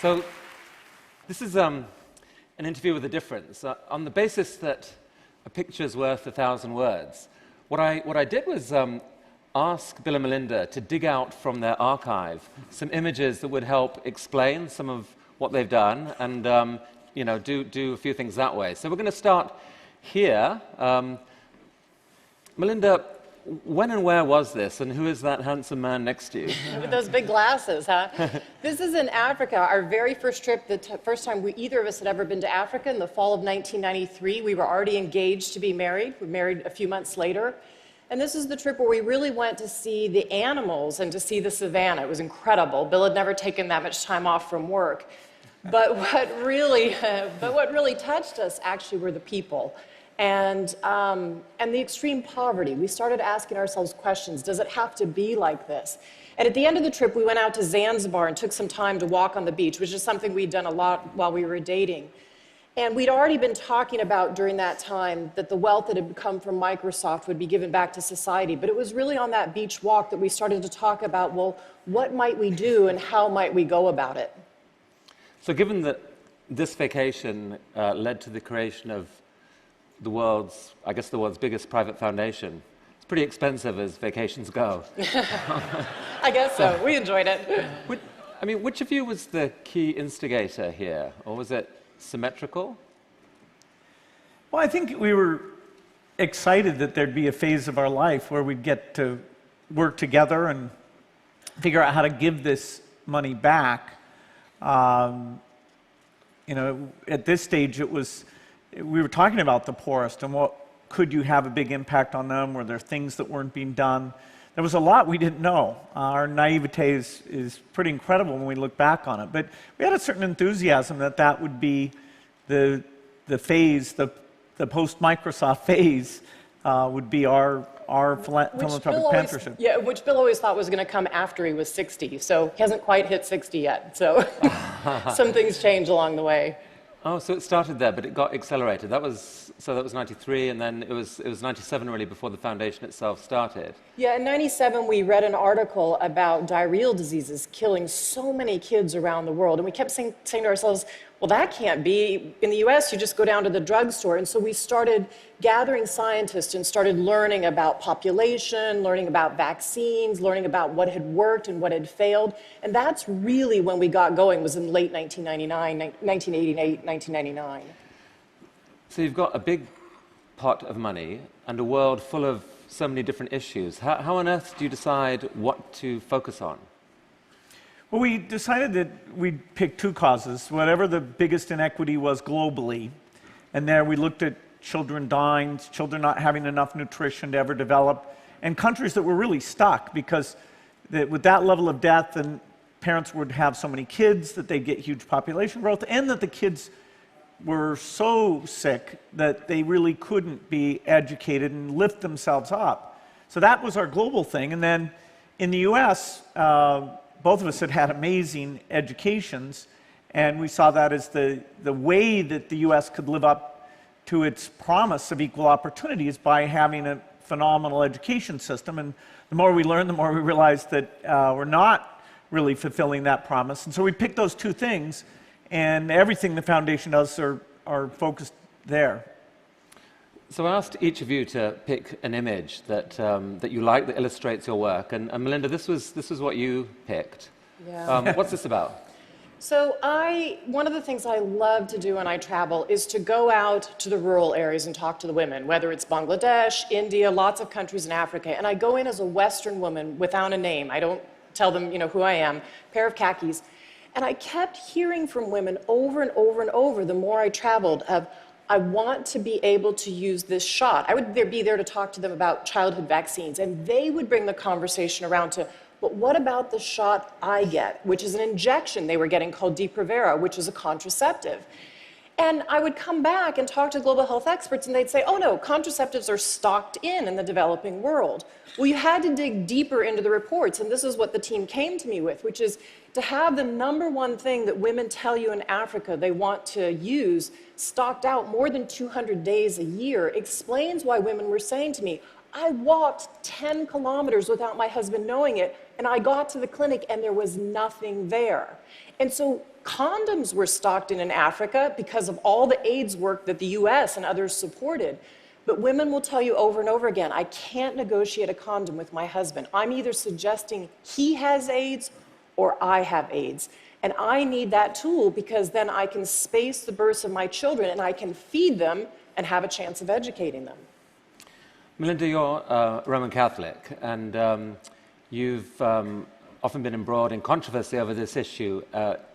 So this is an interview with a difference. On the basis that a picture's worth 1,000 words, what I did was ask Bill and Melinda to dig out from their archive some images that would help explain some of what they've done and do a few things that way. So we're going to start here. Melinda, when and where was this, and who is that handsome man next to you? With those big glasses, huh? This is in Africa, our very first trip, the first time either of us had ever been to Africa in the fall of 1993. We were already engaged to be married. We married a few months later. And this is the trip where we really went to see the animals and to see the savannah. It was incredible. Bill had never taken that much time off from work. But what really touched us actually were the people. And the extreme poverty. We started asking ourselves questions. Does it have to be like this? And at the end of the trip, we went out to Zanzibar and took some time to walk on the beach, which is something we'd done a lot while we were dating. And we'd already been talking about during that time that the wealth that had come from Microsoft would be given back to society. But it was really on that beach walk that we started to talk about, well, what might we do and how might we go about it? So given that this vacation led to the creation of the world's biggest private foundation. It's pretty expensive as vacations go. I guess so. We enjoyed it. Which of you was the key instigator here? Or was it symmetrical? Well, I think we were excited that there'd be a phase of our life where we'd get to work together and figure out how to give this money back. At this stage, we were talking about the poorest and what could you have a big impact on them? Were there things that weren't being done? There was a lot we didn't know. Our naivete is pretty incredible when we look back on it. But we had a certain enthusiasm that would be the phase, the post-Microsoft phase would be our philanthropic mentorship. Yeah, which Bill always thought was going to come after he was 60. So he hasn't quite hit 60 yet. So some things change along the way. Oh, so it started there, but it got accelerated. That was 93, and then it was 97 really before the foundation itself started. Yeah, in 97 we read an article about diarrheal diseases killing so many kids around the world, and we kept saying to ourselves, well, that can't be. In the US, you just go down to the drugstore, and so we started gathering scientists and started learning about population, learning about vaccines, learning about what had worked and what had failed, and that's really when we got going, was in late 1988, 1999. So you've got a big pot of money and a world full of so many different issues. How on earth do you decide what to focus on? Well, we decided that we'd pick two causes, whatever the biggest inequity was globally, and there we looked at children dying, children not having enough nutrition to ever develop, and countries that were really stuck because with that level of death, and parents would have so many kids that they'd get huge population growth, and that the kids were so sick that they really couldn't be educated and lift themselves up. So that was our global thing, and then in the US, both of us had amazing educations, and we saw that as the way that the U.S. could live up to its promise of equal opportunity is by having a phenomenal education system. And the more we learned, the more we realized that we're not really fulfilling that promise. And so we picked those two things, and everything the foundation does are focused there. So I asked each of you to pick an image that you like that illustrates your work, and Melinda, this was what you picked. Yeah. What's this about? So one of the things I love to do when I travel is to go out to the rural areas and talk to the women, whether it's Bangladesh, India, lots of countries in Africa, and I go in as a Western woman without a name. I don't tell them, who I am, pair of khakis, and I kept hearing from women over and over and over the more I traveled of, I want to be able to use this shot. I would be there to talk to them about childhood vaccines, and they would bring the conversation around to, but what about the shot I get, which is an injection they were getting called Depo-Provera, which is a contraceptive. And I would come back and talk to global health experts, and they'd say, oh no, contraceptives are stocked in the developing world. Well, you had to dig deeper into the reports, and this is what the team came to me with, which is to have the #1 thing that women tell you in Africa they want to use stocked out more than 200 days a year explains why women were saying to me, I walked 10 kilometers without my husband knowing it And I got to the clinic and there was nothing there. And so condoms were stocked in Africa because of all the AIDS work that the US and others supported. But women will tell you over and over again, I can't negotiate a condom with my husband. I'm either suggesting he has AIDS or I have AIDS. And I need that tool because then I can space the births of my children and I can feed them and have a chance of educating them. Melinda, you're Roman Catholic, and you've often been embroiled in controversy over this issue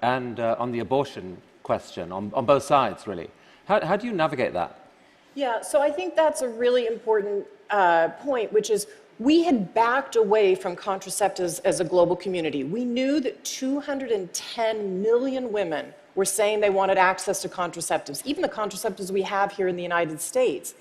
and on the abortion question, on both sides, really. How do you navigate that? Yeah, so I think that's a really important point, which is we had backed away from contraceptives as a global community. We knew that 210 million women were saying they wanted access to contraceptives, even the contraceptives we have here in the United States.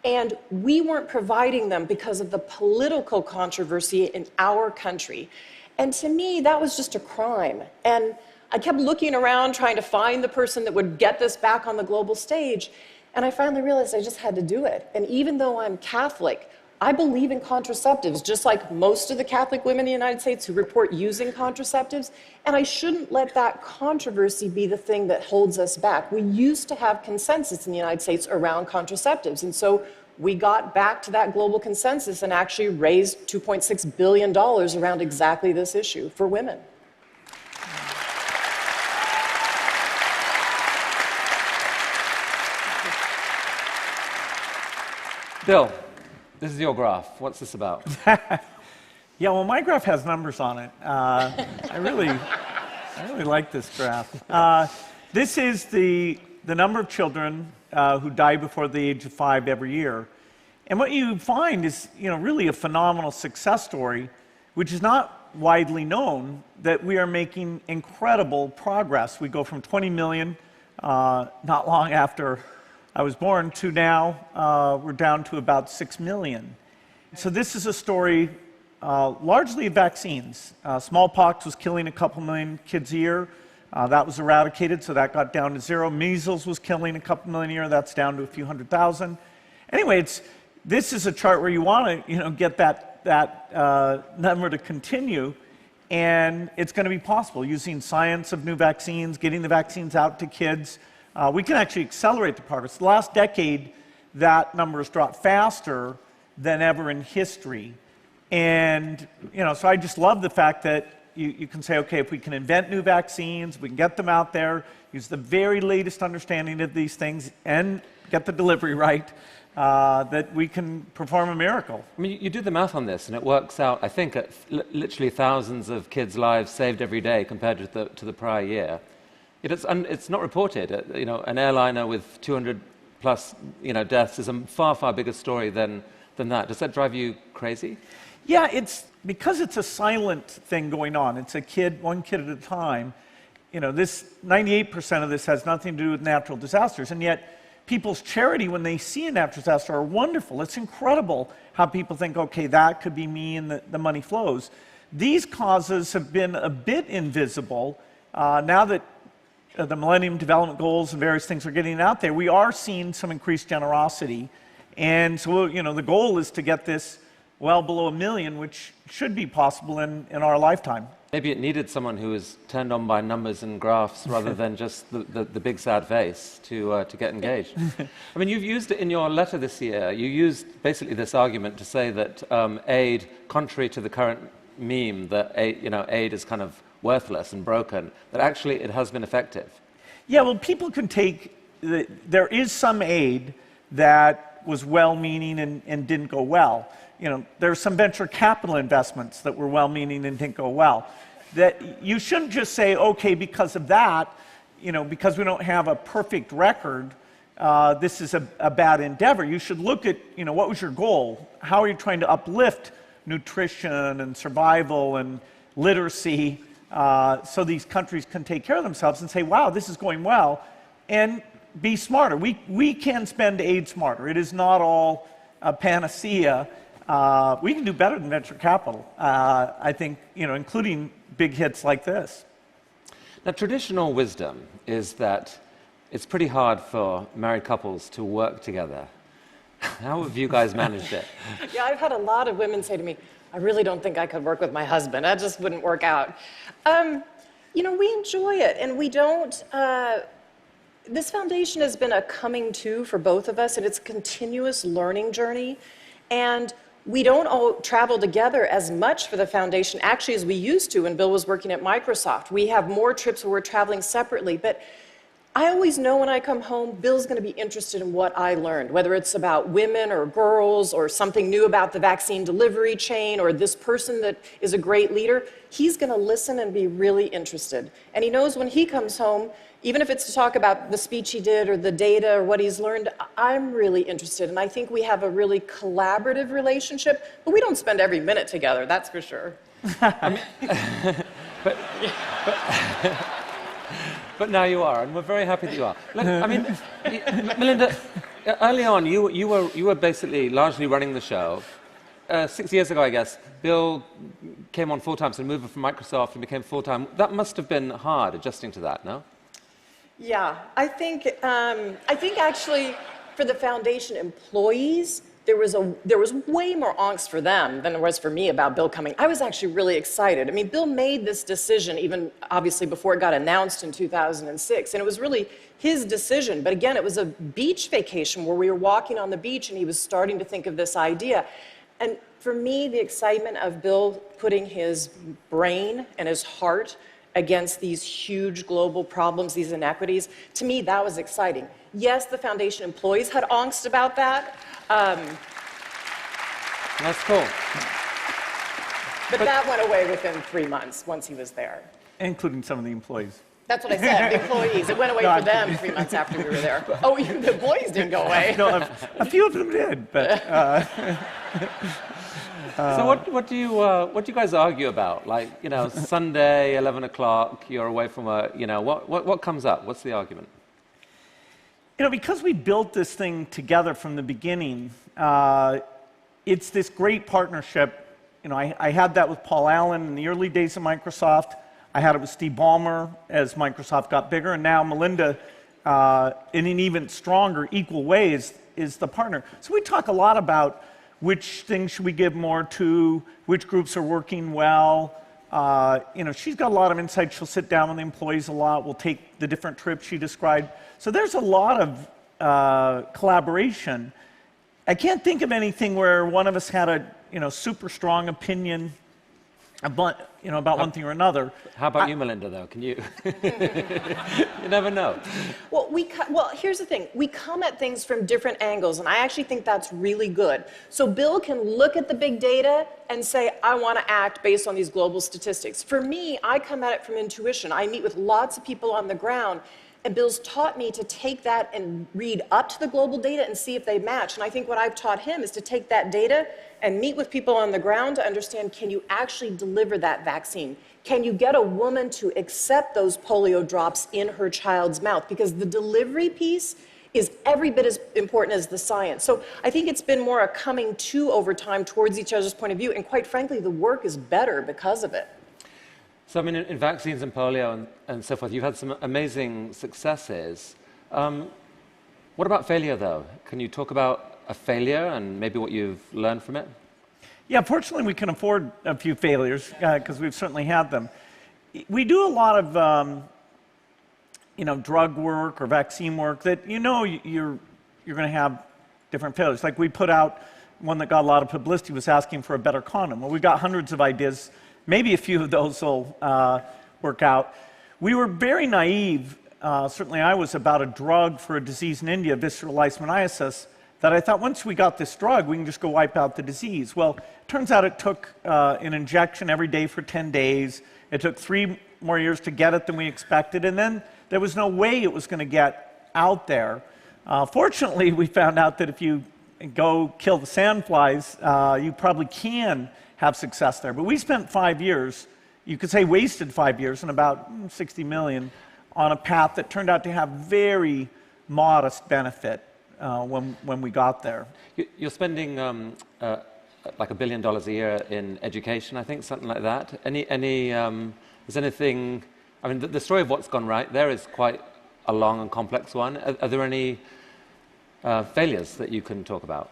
And we weren't providing them because of the political controversy in our country. And to me, that was just a crime. And I kept looking around trying to find the person that would get this back on the global stage. And I finally realized I just had to do it. And even though I'm Catholic, I believe in contraceptives, just like most of the Catholic women in the United States who report using contraceptives. And I shouldn't let that controversy be the thing that holds us back. We used to have consensus in the United States around contraceptives. And so we got back to that global consensus and actually raised $2.6 billion around exactly this issue for women. Bill, this is your graph. What's this about? Yeah, well, my graph has numbers on it. I really like this graph. This is the number of children who die before the age of 5 every year. And what you find is, really a phenomenal success story, which is not widely known, that we are making incredible progress. We go from 20 million not long after I was born to now we're down to about 6 million. So this is a story largely of vaccines. Smallpox was killing a couple million kids a year. That was eradicated, so that got down to 0. Measles was killing a couple million a year. That's down to a few 100,000. Anyway, this is a chart where you want to, get that number to continue, and it's going to be possible using science of new vaccines, getting the vaccines out to kids. We can actually accelerate the progress. The last decade, that number has dropped faster than ever in history. And, so I just love the fact that you can say, okay, if we can invent new vaccines, we can get them out there, use the very latest understanding of these things, and get the delivery right, that we can perform a miracle. I mean, you do the math on this, and it works out, I think, at literally thousands of kids' lives saved every day compared to the prior year. It's not reported. An airliner with 200 plus deaths is a far, far bigger story than that. Does that drive you crazy? Yeah, it's because it's a silent thing going on. It's one kid at a time. This 98% of this has nothing to do with natural disasters, and yet people's charity when they see a natural disaster are wonderful. It's incredible how people think, okay, that could be me, and the money flows. These causes have been a bit invisible. Now that the Millennium Development Goals and various things are getting out there, we are seeing some increased generosity. And so, the goal is to get this well below 1 million, which should be possible in our lifetime. Maybe it needed someone who was turned on by numbers and graphs rather than just the big sad face to get engaged. I mean, you've used it in your letter this year. You used basically this argument to say that aid, contrary to the current meme that aid is kind of worthless and broken, that actually it has been effective. Yeah, well, people can take, there is some aid that was well-meaning and didn't go well. There's some venture capital investments that were well-meaning and didn't go well. That you shouldn't just say, okay, because of that, because we don't have a perfect record, this is a bad endeavor. You should look at, what was your goal? How are you trying to uplift nutrition and survival and literacy so these countries can take care of themselves and say, wow, this is going well, and be smarter. We can spend aid smarter. It is not all a panacea. We can do better than venture capital, I think, including big hits like this. Now, traditional wisdom is that it's pretty hard for married couples to work together. How have you guys managed it? Yeah, I've had a lot of women say to me, I really don't think I could work with my husband. That just wouldn't work out. You know, we enjoy it, and we don't. This foundation has been a coming to for both of us, and it's a continuous learning journey. And we don't all travel together as much for the foundation, actually, as we used to when Bill was working at Microsoft. We have more trips where we're traveling separately, but I always know when I come home, Bill's going to be interested in what I learned, whether it's about women or girls or something new about the vaccine delivery chain or this person that is a great leader. He's going to listen and be really interested. And he knows when he comes home, even if it's to talk about the speech he did or the data or what he's learned, I'm really interested. And I think we have a really collaborative relationship, but we don't spend every minute together, that's for sure. But now you are, and we're very happy that you are. Look, I mean, Melinda, early on, you were basically largely running the show. 6 years ago, I guess, Bill came on full-time, so moved from Microsoft and became full-time. That must have been hard, adjusting to that, no? Yeah, I think actually for the foundation employees, there was way more angst for them than there was for me about Bill coming. I was actually really excited. I mean, Bill made this decision even obviously before it got announced in 2006, and it was really his decision. But again, it was a beach vacation where we were walking on the beach and he was starting to think of this idea. And for me, the excitement of Bill putting his brain and his heart against these huge global problems, these inequities, to me, that was exciting. Yes, the foundation employees had angst about that. That's cool. But that went away within 3 months once he was there. Including some of the employees. That's what I said, the employees. It went away for them 3 months after we were there. Oh, the employees didn't go away. No, a few of them did, but... So what do you guys argue about? Like, you know, Sunday, 11 o'clock, you're away from work, you know, what comes up? What's the argument? You know, because we built this thing together from the beginning, it's this great partnership. You know, I had that with Paul Allen in the early days of Microsoft. I had it with Steve Ballmer as Microsoft got bigger, and now Melinda, in an even stronger, equal way, is the partner. So we talk a lot about which things should we give more to, which groups are working well. You know, she's got a lot of insight. She'll sit down with the employees a lot. We'll take the different trips she described. So there's a lot of collaboration. I can't think of anything where one of us had a super strong opinion about, about one thing or another. How about you, Melinda, though? Can you? You never know. Well, here's the thing. We come at things from different angles, and I actually think that's really good. So Bill can look at the big data and say, I want to act based on these global statistics. For me, I come at it from intuition. I meet with lots of people on the ground, and Bill's taught me to take that and read up to the global data and see if they match. And I think what I've taught him is to take that data and meet with people on the ground to understand, can you actually deliver that vaccine? Can you get a woman to accept those polio drops in her child's mouth? Because the delivery piece is every bit as important as the science. So I think it's been more a coming to over time towards each other's point of view, and quite frankly, the work is better because of it. So, I mean, in vaccines and polio and so forth, you've had some amazing successes. What about failure, though? Can you talk about a failure and maybe what you've learned from it? Yeah, fortunately, we can afford a few failures because we've certainly had them. We do a lot of, drug work or vaccine work that you're going to have different failures. Like we put out one that got a lot of publicity was asking for a better condom. Well, we got hundreds of ideas. Maybe a few of those will work out. We were very naive, certainly I was, about a drug for a disease in India, visceral leishmaniasis, that I thought once we got this drug, we can just go wipe out the disease. Well, it turns out it took an injection every day for 10 days. It took 3 more years to get it than we expected, and then there was no way it was going to get out there. Fortunately, we found out that if you go kill the sandflies, you probably can have success there. But we spent 5 years, you could say wasted 5 years, and about 60 million on a path that turned out to have very modest benefit when we got there. You're spending like $1 billion a year in education, I think, something like that. Is anything, I mean, the story of what's gone right there is quite a long and complex one. Are there any failures that you can talk about?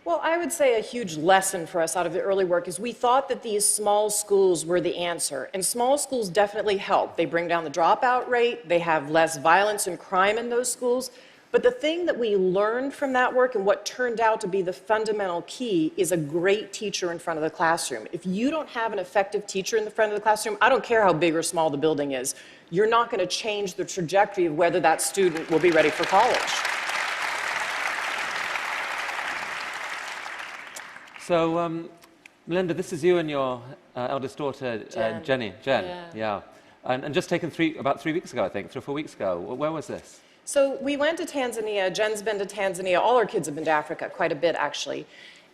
Well, I would say a huge lesson for us out of the early work is we thought that these small schools were the answer. And small schools definitely help. They bring down the dropout rate, they have less violence and crime in those schools. But the thing that we learned from that work and what turned out to be the fundamental key is a great teacher in front of the classroom. If you don't have an effective teacher in the front of the classroom, I don't care how big or small the building is, you're not going to change the trajectory of whether that student will be ready for college. So, Melinda, this is you and your eldest daughter, Jen. Yeah. And just taken about 3 weeks ago, I think, 3 or 4 weeks ago. Where was this? So we went to Tanzania. Jen's been to Tanzania. All our kids have been to Africa, quite a bit, actually.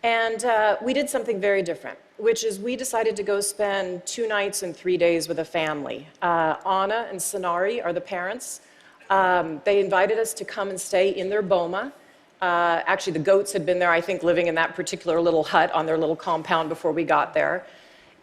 And we did something very different, which is we decided to go spend 2 nights and 3 days with a family. Anna and Sonari are the parents. They invited us to come and stay in their boma. Actually, the goats had been there, I think, living in that particular little hut on their little compound before we got there.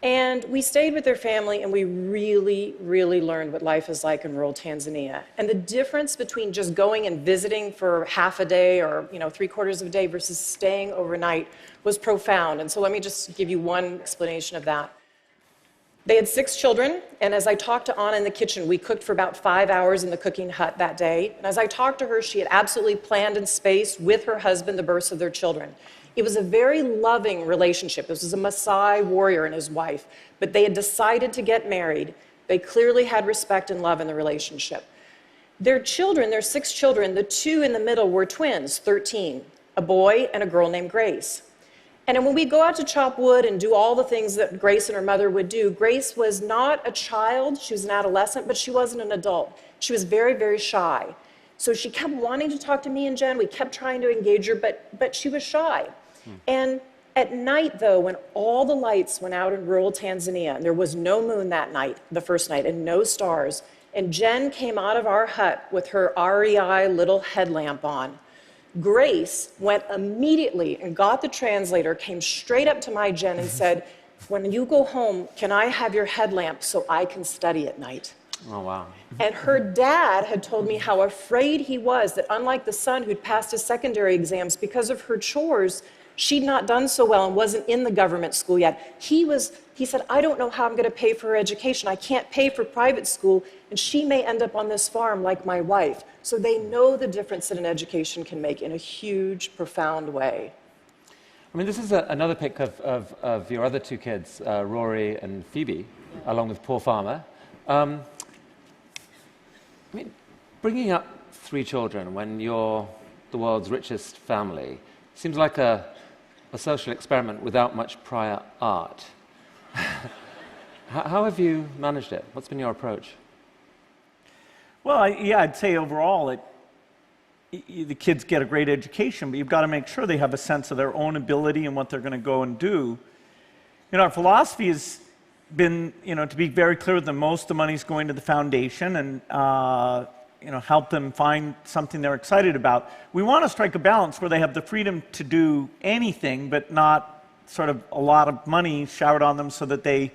And we stayed with their family, and we really, really learned what life is like in rural Tanzania. And the difference between just going and visiting for half a day or 3/4 of a day versus staying overnight was profound. And so let me just give you one explanation of that. They had 6 children, and as I talked to Anna in the kitchen, we cooked for about 5 hours in the cooking hut that day. And as I talked to her, she had absolutely planned and spaced with her husband the births of their children. It was a very loving relationship. This was a Maasai warrior and his wife, but they had decided to get married. They clearly had respect and love in the relationship. Their children, their 6 children, the 2 in the middle were twins, 13, a boy and a girl named Grace. And when we go out to chop wood and do all the things that Grace and her mother would do, Grace was not a child, she was an adolescent, but she wasn't an adult. She was very, very shy. So she kept wanting to talk to me and Jen. We kept trying to engage her, but she was shy. And at night, though, when all the lights went out in rural Tanzania, and there was no moon that night, the first night, and no stars, and Jen came out of our hut with her REI little headlamp on, Grace went immediately and got the translator, came straight up to my Jen and said, "When you go home, can I have your headlamp so I can study at night?" Oh, wow. And her dad had told me how afraid he was that unlike the son who'd passed his secondary exams, because of her chores, she'd not done so well and wasn't in the government school yet. He said, "I don't know how I'm going to pay for her education. I can't pay for private school, and she may end up on this farm like my wife." So they know the difference that an education can make in a huge, profound way. I mean, this is another pic of your other 2 kids, Rory and Phoebe, along with Paul Farmer. I mean, bringing up 3 children when you're the world's richest family seems like a social experiment without much prior art. How have you managed it? What's been your approach? Well, I'd say overall, the kids get a great education, but you've got to make sure they have a sense of their own ability and what they're going to go and do. Our philosophy has been, to be very clear with them, most of the money's going to the foundation and, help them find something they're excited about. We want to strike a balance where they have the freedom to do anything, but not sort of a lot of money showered on them so that they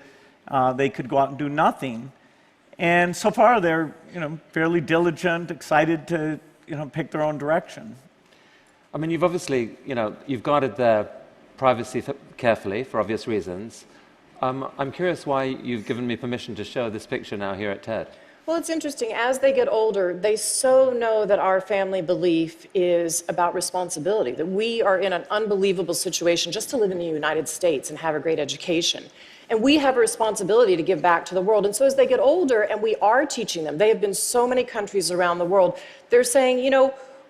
could go out and do nothing. And so far, they're fairly diligent, excited to pick their own direction. I mean, you've obviously you've guarded their privacy carefully for obvious reasons. I'm curious why you've given me permission to show this picture now here at TED. Well, it's interesting. As they get older, they so know that our family belief is about responsibility, that we are in an unbelievable situation just to live in the United States and have a great education. And we have a responsibility to give back to the world. And so as they get older, and we are teaching them, they have been so many countries around the world, they're saying,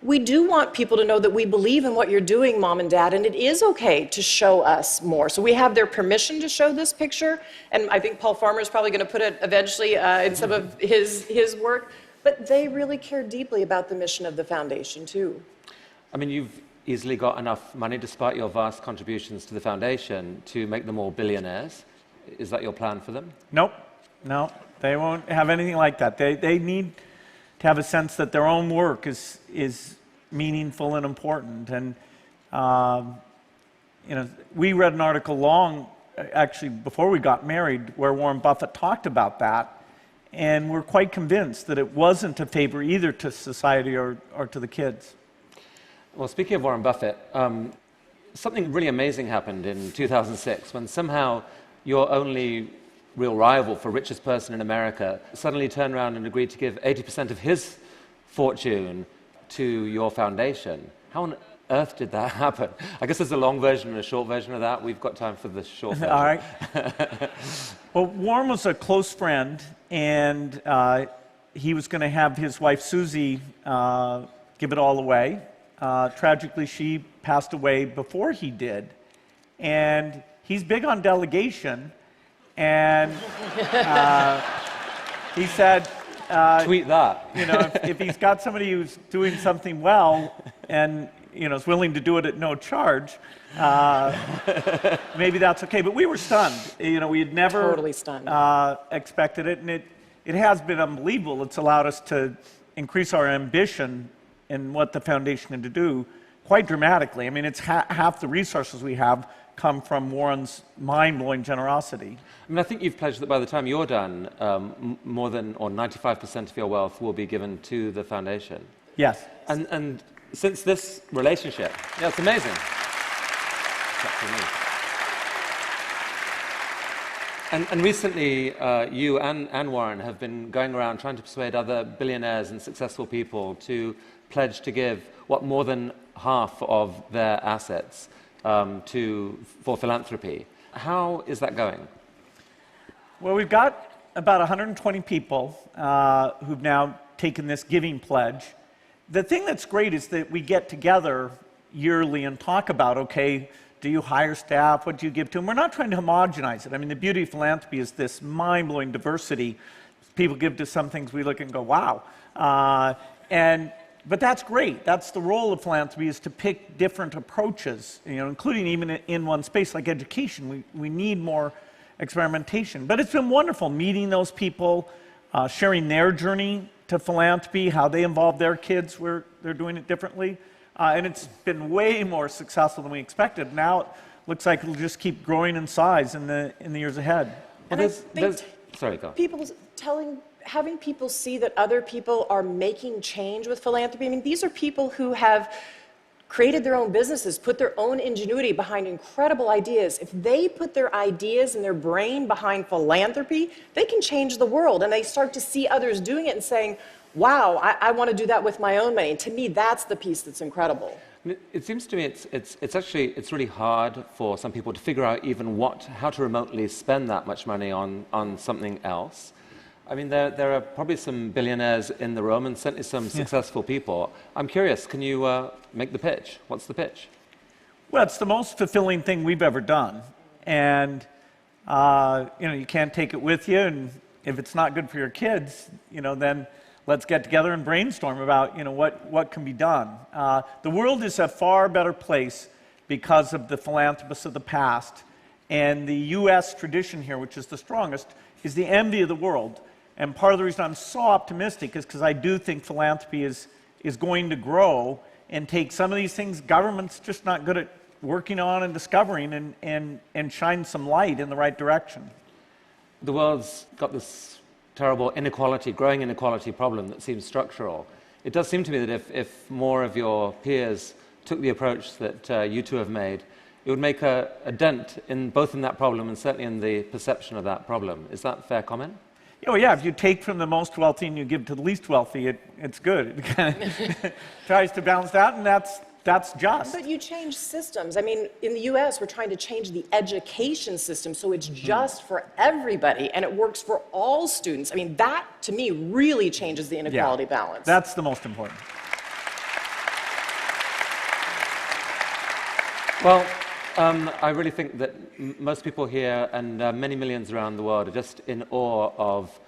we do want people to know that we believe in what you're doing, Mom and Dad, and it is okay to show us more. So we have their permission to show this picture, and I think Paul Farmer is probably going to put it eventually in some of his work, but they really care deeply about the mission of the foundation, too. I mean, you've easily got enough money, despite your vast contributions to the foundation, to make them all billionaires. Is that your plan for them? Nope. No, they won't have anything like that. They need to have a sense that their own work is meaningful and important. And we read an article actually before we got married, where Warren Buffett talked about that, and we're quite convinced that it wasn't a favor either to society or to the kids. Well, speaking of Warren Buffett, something really amazing happened in 2006 when somehow your only real rival for richest person in America suddenly turned around and agreed to give 80% of his fortune to your foundation. How on earth did that happen? I guess there's a long version and a short version of that. We've got time for the short version. All right. Well, Warren was a close friend, and he was going to have his wife, Susie, give it all away. Tragically, she passed away before he did. And he's big on delegation, and he said, Tweet that. you know, if he's got somebody who's doing something well and, you know, is willing to do it at no charge, maybe that's okay. But we were stunned. You know, we had never Totally stunned. expected it, and it has been unbelievable. It's allowed us to increase our ambition in what the foundation can do quite dramatically. I mean, it's half the resources we have come from Warren's mind-blowing generosity. I mean, I think you've pledged that by the time you're done, more than, or 95% of your wealth will be given to the foundation. Yes. And since this relationship, yeah, it's amazing. And recently, you and Warren have been going around trying to persuade other billionaires and successful people to pledge to give more than half of their assets for philanthropy. How is that going? Well, we've got about 120 people who've now taken this giving pledge. The thing that's great is that we get together yearly and talk about, okay, do you hire staff? What do you give to them? We're not trying to homogenize it. I mean, the beauty of philanthropy is this mind-blowing diversity. People give to some things, we look and go, wow. But that's great. That's the role of philanthropy, is to pick different approaches, you know, including even in one space like education. We need more experimentation. But it's been wonderful meeting those people, sharing their journey to philanthropy, how they involve their kids where they're doing it differently. And it's been way more successful than we expected. Now it looks like it'll just keep growing in size in the years ahead. And I think sorry, go. having people see that other people are making change with philanthropy. I mean, these are people who have created their own businesses, put their own ingenuity behind incredible ideas. If they put their ideas and their brain behind philanthropy, they can change the world. And they start to see others doing it and saying, wow, I want to do that with my own money. And to me, that's the piece that's incredible. It seems to me it's really hard for some people to figure out even how to remotely spend that much money on something else. I mean, there are probably some billionaires in the room and certainly some successful people. I'm curious, can you make the pitch? What's the pitch? Well, it's the most fulfilling thing we've ever done. And, you know, you can't take it with you. And if it's not good for your kids, you know, then let's get together and brainstorm about, you know, what can be done. The world is a far better place because of the philanthropists of the past. And the U.S. tradition here, which is the strongest, is the envy of the world. And part of the reason I'm so optimistic is because I do think philanthropy is going to grow and take some of these things government's just not good at working on and discovering and shine some light in the right direction. The world's got this terrible growing inequality problem that seems structural. It does seem to me that if more of your peers took the approach that you two have made, it would make a dent both in that problem and certainly in the perception of that problem. Is that a fair comment? Oh yeah, if you take from the most wealthy and you give to the least wealthy, it's good. It kind of tries to balance that, and that's just. But you change systems. I mean, in the U.S., we're trying to change the education system so it's just for everybody and it works for all students. I mean, that, to me, really changes the inequality balance. That's the most important. Well, I really think that most people here and many millions around the world are just in awe of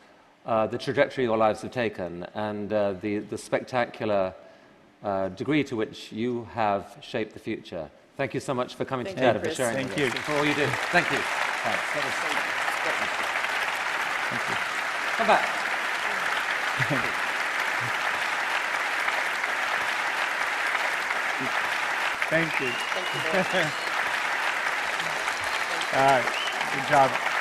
the trajectory your lives have taken and the spectacular degree to which you have shaped the future. Thank you so much for coming to TED and for sharing Thank you. for all you do. Thank you. Thanks. Thank you. Come back. Thank you. Thank you very much. All right. Good job.